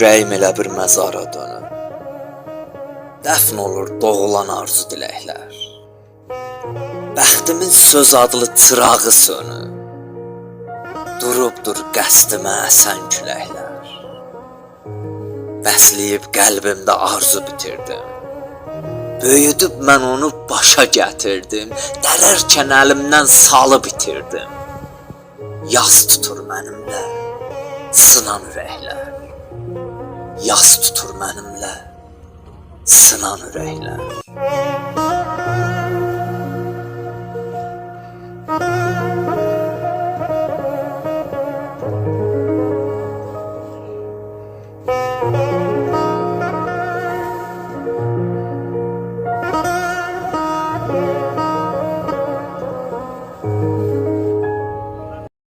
Ürəyim elə bir məzara dönüb. Dəfn olur doğulan arzu diləklər. Bəxtimin söz adlı çırağı sönüb. Durubdur qəsdimə əsən küləklər. Bəsləyib qəlbimdə arzu bitirdim. Böyüdüb mən onu başa gətirdim. Dərərkən əlimdən salıb itirdim. Yas tutur mənimlə sınan ürəklər. Yas tutur mənimlə sınan ürəklər.